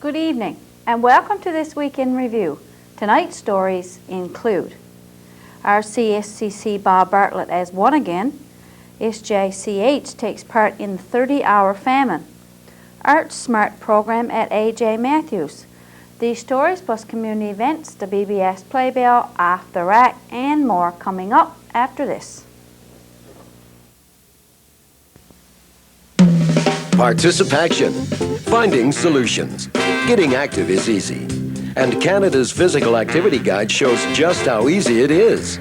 Good evening and welcome to this week in review. Tonight's stories include our CSCC Bob Bartlett as one again, SJCH takes part in the 30-hour famine, Arts Smart program at A.J. Matthews. These stories plus community events, the BBS Playbill, Off the Rack, and more coming up after this. Participation, finding solutions. Getting active is easy. And Canada's Physical Activity Guide shows just how easy it is.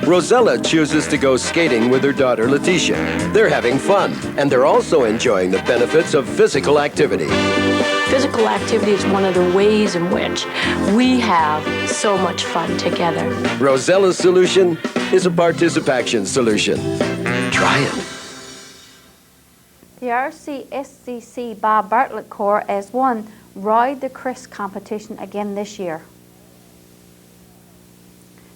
Rosella chooses to go skating with her daughter Letitia. They're having fun, and they're also enjoying the benefits of physical activity. Physical activity is one of the ways in which we have so much fun together. Rosella's solution is a participation solution. Try it. The RCSCC Bob Bartlett Corps as won Ride the Chris competition again this year.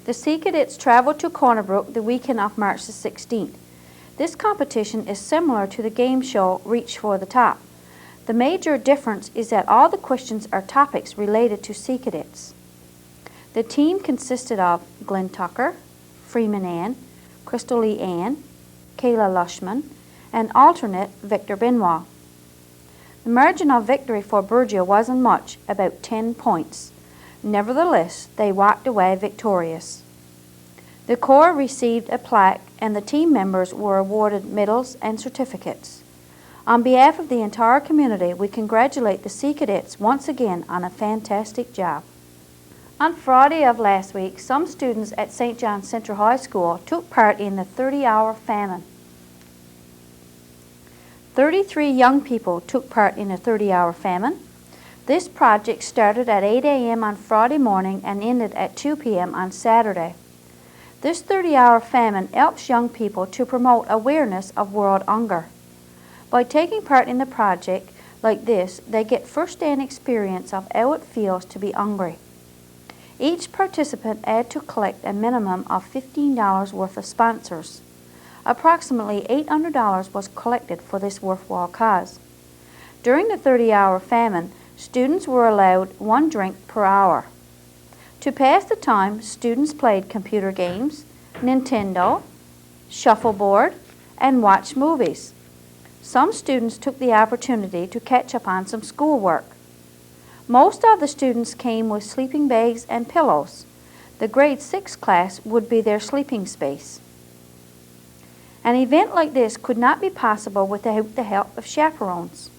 The Sea Cadets traveled to Corner Brook the weekend of March the 16th. This competition is similar to the game show Reach for the Top. The major difference is that all the questions are topics related to Sea Cadets. The team consisted of Glenn Tucker, Freeman Ann, Crystal Lee Ann, Kayla Lushman, and alternate Victor Benoit. The margin of victory for Burgeo wasn't much, about 10 points. Nevertheless, they walked away victorious. The Corps received a plaque and the team members were awarded medals and certificates. On behalf of the entire community, we congratulate the Sea Cadets once again on a fantastic job. On Friday of last week, some students at St. John's Central High School took part in the 30-hour famine. 33 young people took part in a 30-hour famine. This project started at 8 a.m. on Friday morning and ended at 2 p.m. on Saturday. This 30-hour famine helps young people to promote awareness of world hunger. By taking part in the project like this, they get first-hand experience of how it feels to be hungry. Each participant had to collect a minimum of $15 worth of sponsors. Approximately $800 was collected for this worthwhile cause. During the 30-hour famine, students were allowed 1 drink per hour. To pass the time, students played computer games, Nintendo, shuffleboard, and watched movies. Some students took the opportunity to catch up on some schoolwork. Most of the students came with sleeping bags and pillows. The grade 6 class would be their sleeping space. An event like this could not be possible without the help of chaperones.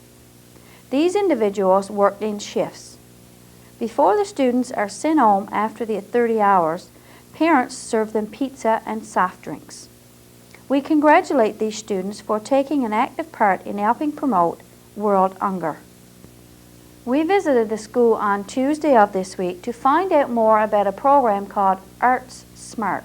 These individuals worked in shifts. Before the students are sent home after the 30 hours, parents serve them pizza and soft drinks. We congratulate these students for taking an active part in helping promote world hunger. We visited the school on Tuesday of this week to find out more about a program called Arts Smart.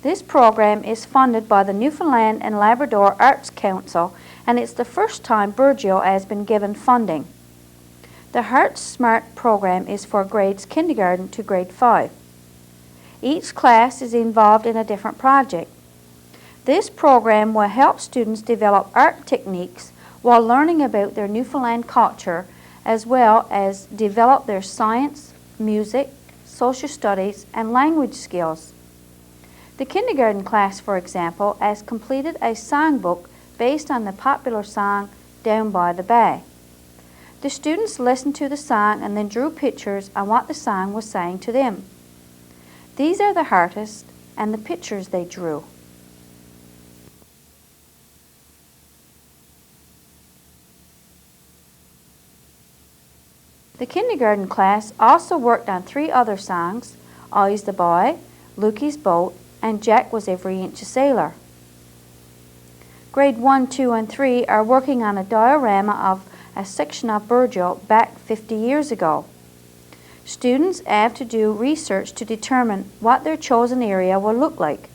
This program is funded by the Newfoundland and Labrador Arts Council, and it's the first time Burgeo has been given funding. The Arts Smart program is for grades kindergarten to grade 5. Each class is involved in a different project. This program will help students develop art techniques while learning about their Newfoundland culture, as well as develop their science, music, social studies, and language skills. The kindergarten class, for example, has completed a songbook based on the popular song Down by the Bay. The students listened to the song and then drew pictures on what the song was saying to them. These are the artists and the pictures they drew. The kindergarten class also worked on 3 other songs, I's the Boy, Lukey's Boat, and Jack Was Every Inch a Sailor. Grade 1, 2, and 3 are working on a diorama of a section of Burgeo back 50 years ago. Students have to do research to determine what their chosen area will look like.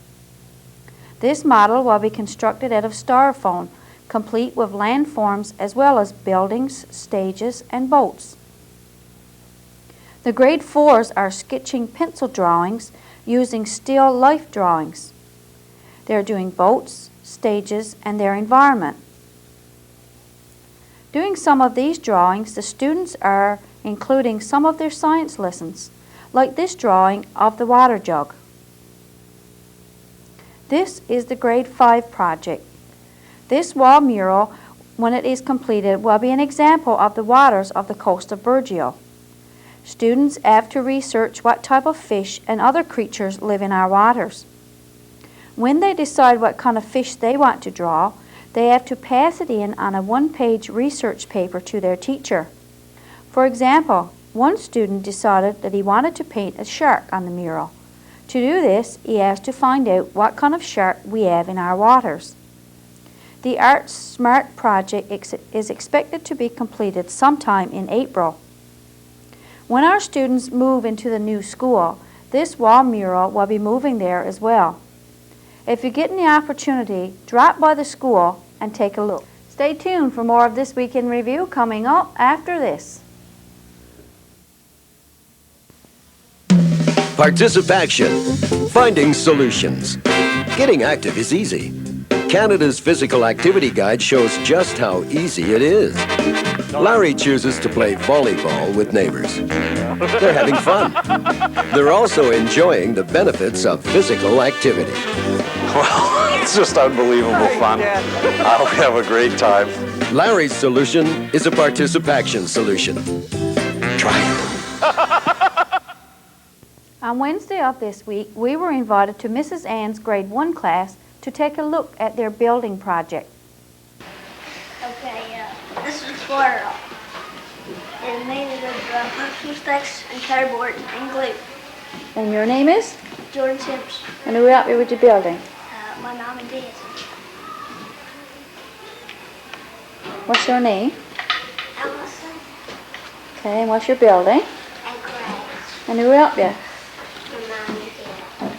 This model will be constructed out of styrofoam, complete with landforms as well as buildings, stages, and boats. The grade 4s are sketching pencil drawings using still life drawings. They're doing boats, stages, and their environment. Doing some of these drawings, the students are including some of their science lessons, like this drawing of the water jug. This is the grade 5 project. This wall mural, when it is completed, will be an example of the waters of the coast of Burgeo. Students have to research what type of fish and other creatures live in our waters. When they decide what kind of fish they want to draw, they have to pass it in on a one-page research paper to their teacher. For example, one student decided that he wanted to paint a shark on the mural. To do this, he has to find out what kind of shark we have in our waters. The Art Smart project is expected to be completed sometime in April. When our students move into the new school, this wall mural will be moving there as well. If you're getting the opportunity, drop by the school and take a look. Stay tuned for more of This Week in Review coming up after this. Participation. Finding solutions. Getting active is easy. Canada's Physical Activity Guide shows just how easy it is. Larry chooses to play volleyball with neighbors. They're having fun. They're also enjoying the benefits of physical activity. Well, it's just unbelievable fun. We have a great time. Larry's solution is a participation solution. Try it. On Wednesday of this week, we were invited to Mrs. Ann's grade 1 class to take a look at their building project. Okay, this is TWIR. It's made of function sticks and cardboard and glue. And your name is? Jordan Sims, And who helped you with your building? my mom and dad. What's your name? Allison Okay, and what's your building? and Greg, And who helped you? my mom and dad.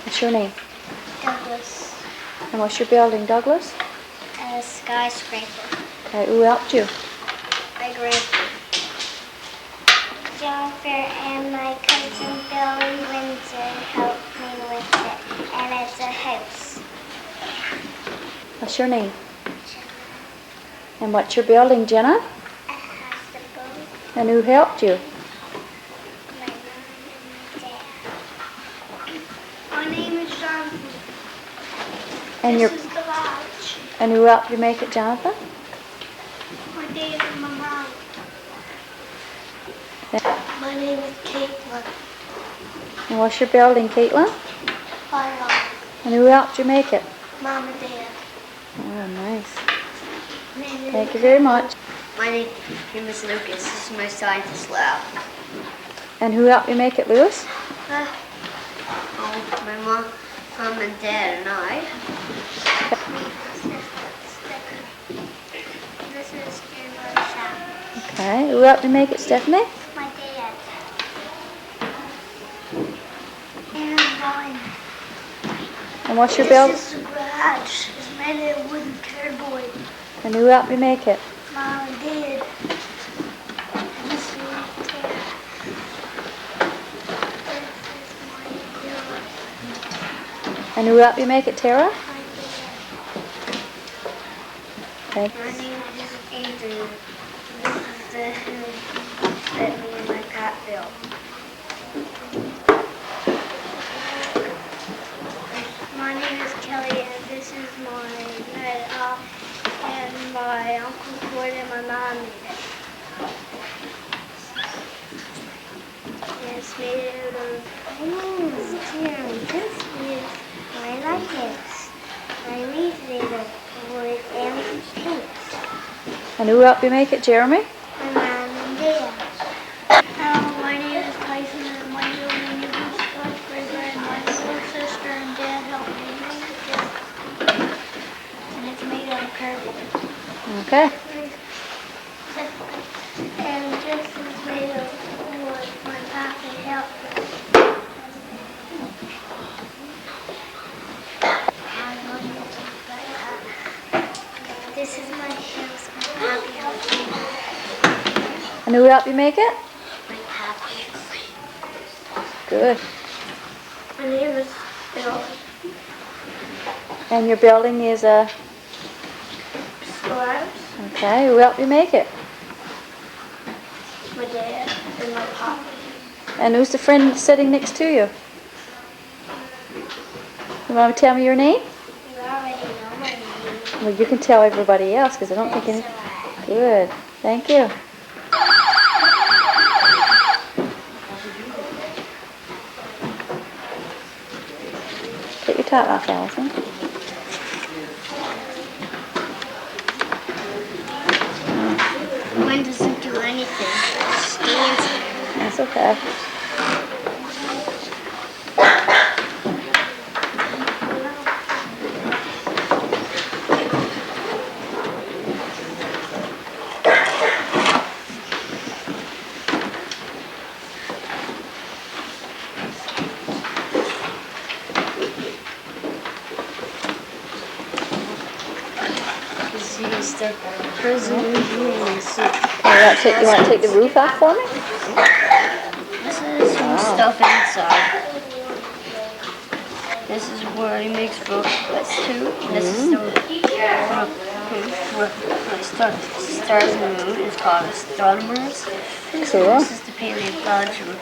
What's your name? Douglas, And what's your building, Douglas? a skyscraper. Okay, who helped you? My grandpa. Jennifer and my cousin Billy Windsor helped me with it, and it's a house. What's your name? And what's your building, Jenna? A house to build. And who helped you? My mom and dad. My name is Jonathan. And This is the lodge. and who helped you make it, Jonathan? My dad and my mom. My name is Caitlin. And what's your building, Caitlin? My mom. And who helped you make it? Mom and dad. Oh, nice. Thank you very much. My name is Lucas. This is my scientist lab. And who helped you make it, Lewis? My mom and dad and I. This is my shop. Okay, who helped you make it, Stephanie? My dad. And mine. And what's your build? This is the garage. It's made of wooden cardboard. And who helped you make it? Mom and dad. And this is my dad. This is my dad. And who helped you make it, Tara? My dad. Thank My name is Adrian. This is the house that me and my cat built. My name is Kelly, and this is my night off, and my Uncle Ford and my mom made it. It's made out of this is my lighthouse. My leaves made of wood and paint. And who helped you make it, Jeremy? My mom and dad. My name is Tyson, and my building is a skyscraper, and my little sister and dad helped me make it. And it's made out of cardboard. Okay. And this is made of wood. My papa helped me. This is my house. My papa helped me. And who helped you make it? My papa. Good. My name is Bill. And your building is a... Slabs. Okay, who helped you make it? My dad and my papa. And who's the friend sitting next to you? You want to tell me your name? You already know my name. Well, you can tell everybody else because I don't think any... Good. Thank you. Take your top off, Allison. Mine doesn't do anything. It stands here. That's okay. This is the prison rooms. You want to take the roof off for me? This is some stuff inside. This is where he makes breakfast too. This is the stars and the moon. It's called astronomers. Cool. This is the paleontology room.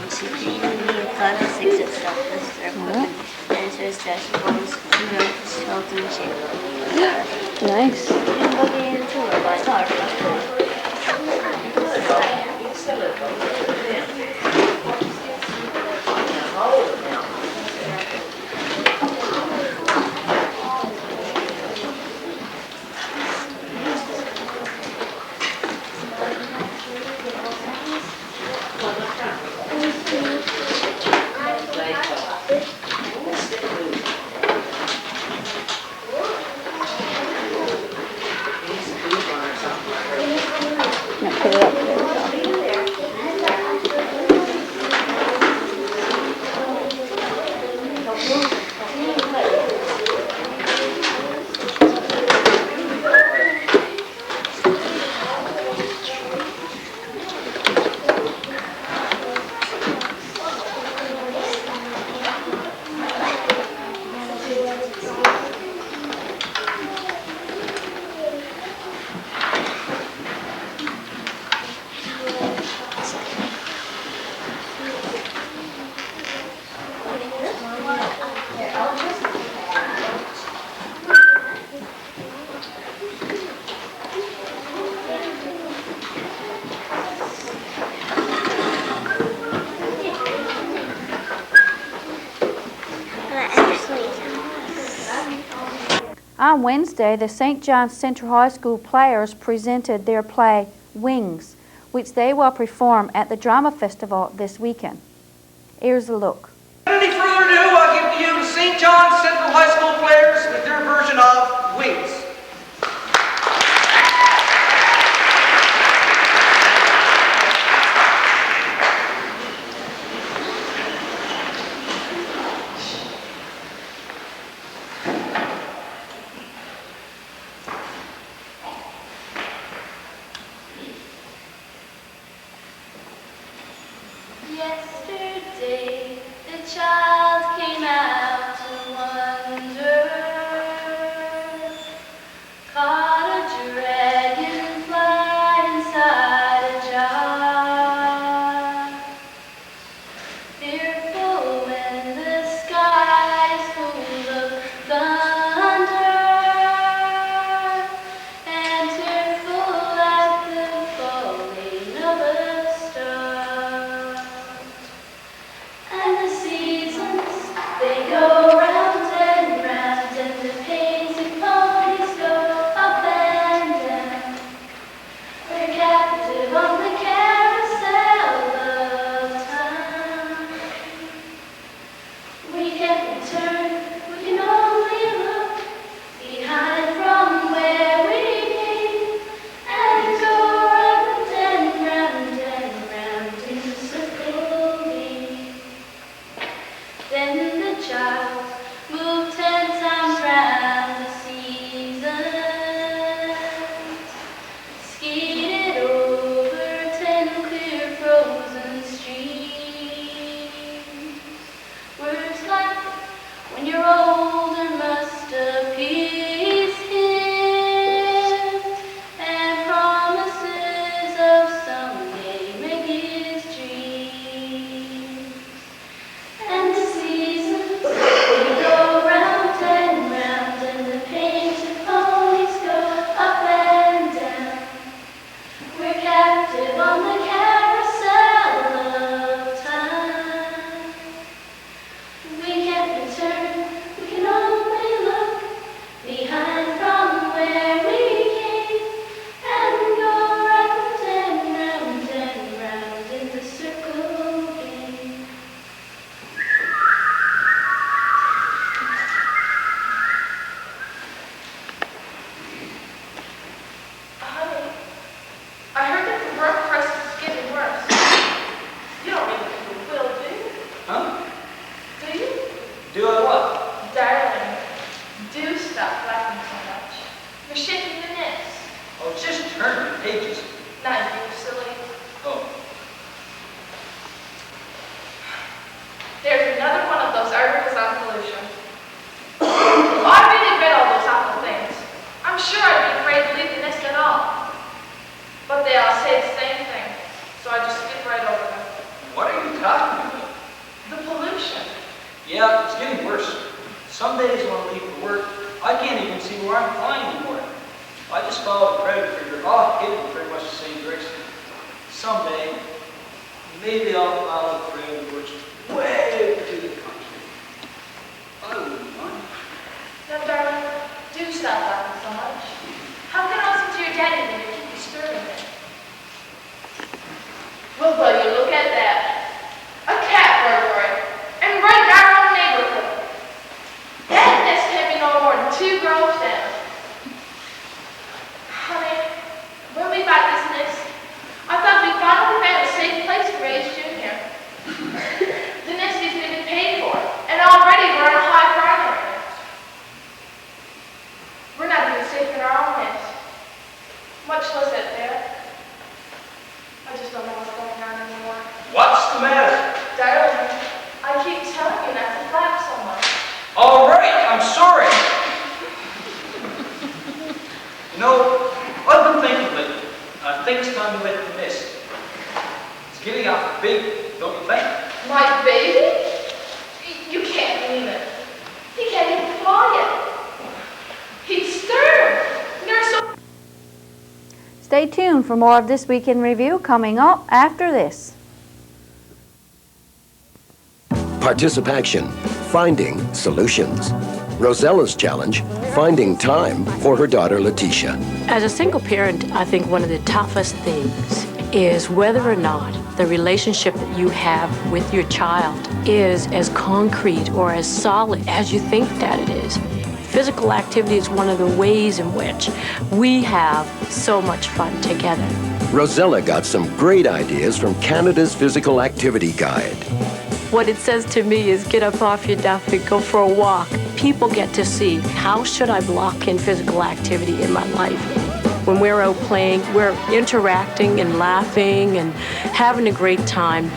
You see paleontologists and stuff. This is their equipment. And it says decimals, skeleton shape. Nice. You can look into it, but it's not really. Now put it up. There we go. On Wednesday, the St. John's Central High School players presented their play, Wings, which they will perform at the Drama Festival this weekend. Here's a look. Without any further ado, I'll give to you the St. John's Central High School players with their version of Wings. Yesterday, the child came out to wonder, caught a dragonfly inside a jar. Fearful when the sky is full of thunder, and tearful at the falling of a star. And the seasons, they go round and round, and the painted ponies go up and down. We're captive on the carousel of time. We can't return, we can only look behind from where we came, and go round and round in a circle game. Then the child moved 10 times round the seasons, skated over We're captive on the carousel of time. We can't return, we can only look behind from where we came and go round and round in the circle game. Honey, I heard that the work press is getting worse. You don't really think it will, do you? Huh? Do you? Do I what? Darling, do stop laughing so much. You're shaking the nest. Oh, just turn the pages. Not you, silly. Oh. There's another one of those articles on pollution. If I really read all those awful things, I'm sure I'd be afraid to leave the nest at all. But they all say the same thing, so I just skip right over them. What are you talking about? The pollution. Yeah, it's getting worse. Some days when I leave for work, I can't even see where I'm flying anymore. I just follow the crowd figure, all headed pretty much the same direction. Someday, maybe I'll follow the crowd which way to the country. I wouldn't mind. Now, darling, do stop laughing so much. How can I listen to your daddy when you keep disturbing me? Well, will you look at that? A cat burglary, and right in our own neighborhood. That nest can't be no more than 2 groves down. Honey, when we bought this nest, I thought we finally found a safe place to raise Junior. The nest isn't even paid for, and already we're on a high primary. We're not even safe in our own nest, much less at that. I just don't know what's going on anymore. What's the matter? Darling, I keep telling you not to laugh so much. All right, I'm sorry. You know, I've been thinking of it. I think it's time to let the nest. It's getting out big, don't you think? My baby? You can't mean it. He can't even fly yet. He's stern. You're so... Stay tuned for more of This Week in Review coming up after this. Participation, finding solutions. Rosella's challenge, finding time for her daughter Letitia. As a single parent, I think one of the toughest things is whether or not the relationship that you have with your child is as concrete or as solid as you think that it is. Physical activity is one of the ways in which we have so much fun together. Rosella got some great ideas from Canada's Physical Activity Guide. What it says to me is get up off your duff and go for a walk. People get to see how should I block in physical activity in my life. When we're out playing, we're interacting and laughing and having a great time.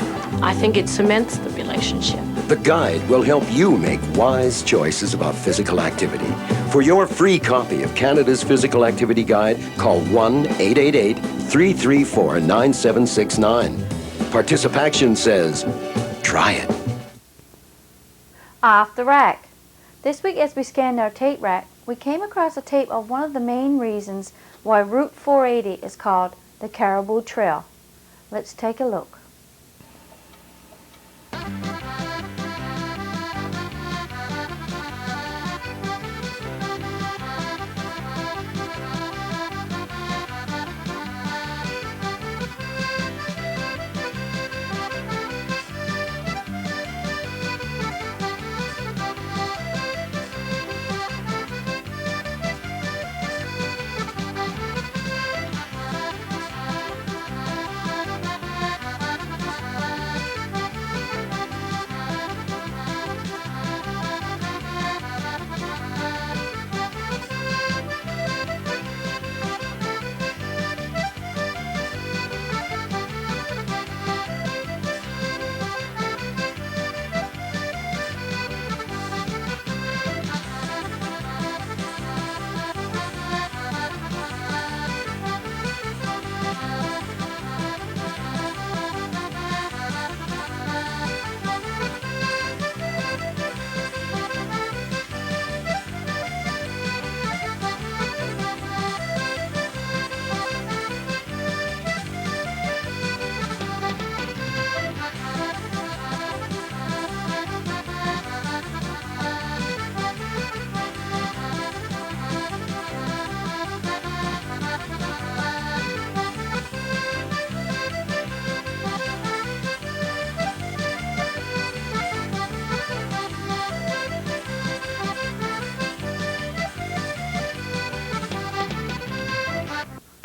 I think it cements the relationship. The guide will help you make wise choices about physical activity. For your free copy of Canada's Physical Activity Guide, call 1-888-334-9769. Participation says, try it. Off the rack. This week as we scanned our tape rack, we came across a tape of one of the main reasons why Route 480 is called the Caribou Trail. Let's take a look.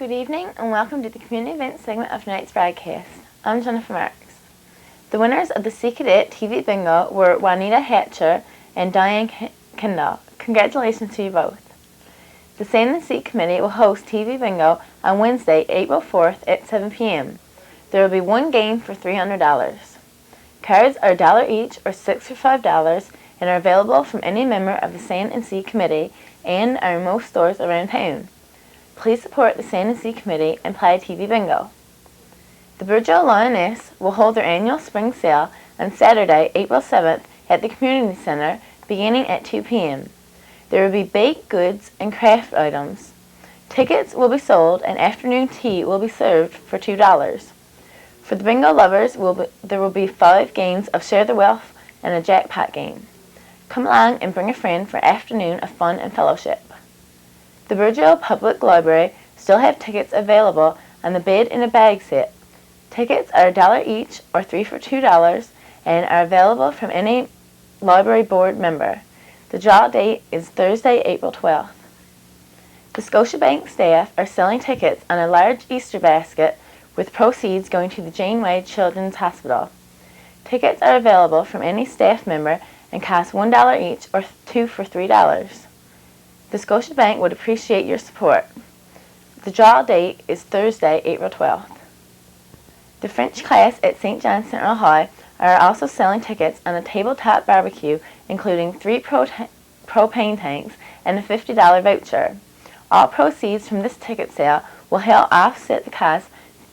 Good evening and welcome to the community event segment of tonight's broadcast. I'm Jennifer Marks. The winners of the Sea Cadet TV Bingo were Juanita Hatcher and Diane Kendall. Congratulations to you both. The Sand and Sea Committee will host TV Bingo on Wednesday, April 4th at 7 p.m. There will be one game for $300. Cards are $1 each or 6 for $5 and are available from any member of the Sand and Sea Committee and are in most stores around town. Please support the Sand and Sea Committee and play TV Bingo. The Burgeo Lioness will hold their annual spring sale on Saturday, April 7th at the Community Center beginning at 2 p.m. There will be baked goods and craft items. Tickets will be sold and afternoon tea will be served for $2. For the bingo lovers, there will be 5 games of Share the Wealth and a jackpot game. Come along and bring a friend for an afternoon of fun and fellowship. The Burgeo Public Library still have tickets available on the Bid in a Bag set. Tickets are $1 each or 3 for $2 and are available from any library board member. The draw date is Thursday, April 12th. The Scotiabank staff are selling tickets on a large Easter basket with proceeds going to the Janeway Children's Hospital. Tickets are available from any staff member and cost $1 each or 2 for $3. The Scotiabank would appreciate your support. The draw date is Thursday, April 12th. The French class at St. John's Central High are also selling tickets on a tabletop barbecue including 3 propane tanks and a $50 voucher. All proceeds from this ticket sale will help offset the cost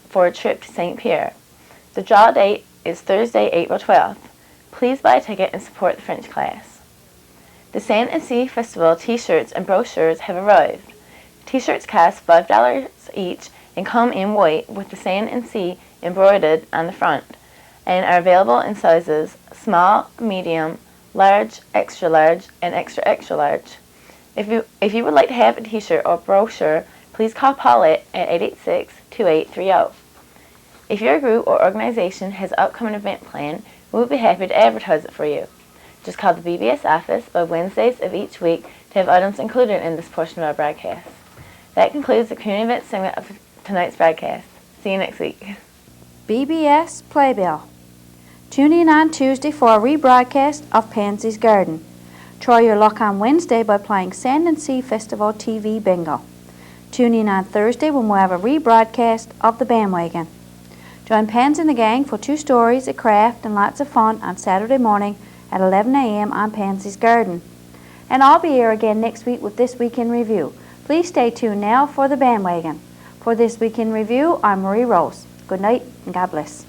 for a trip to St. Pierre. The draw date is Thursday, April 12th. Please buy a ticket and support the French class. The Sand and Sea Festival t-shirts and brochures have arrived. T-shirts cost $5 each and come in white with the Sand and Sea embroidered on the front and are available in sizes small, medium, large, extra large, and extra extra large. If you would like to have a t-shirt or brochure, please call Paulette at 886-2830. If your group or organization has an upcoming event planned, we would be happy to advertise it for you. Just call the BBS office by Wednesdays of each week to have items included in this portion of our broadcast. That concludes the community event segment of tonight's broadcast. See you next week. BBS Playbill. Tune in on Tuesday for a rebroadcast of Pansy's Garden. Try your luck on Wednesday by playing Sand and Sea Festival TV Bingo. Tune in on Thursday when we'll have a rebroadcast of The Bandwagon. Join Pansy and the gang for 2 stories, a craft, and lots of fun on Saturday morning at 11 a.m. on Pansy's Garden. And I'll be here again next week with This Week in Review. Please stay tuned now for The Bandwagon. For This Week in Review, I'm Marie Rose. Good night and God bless.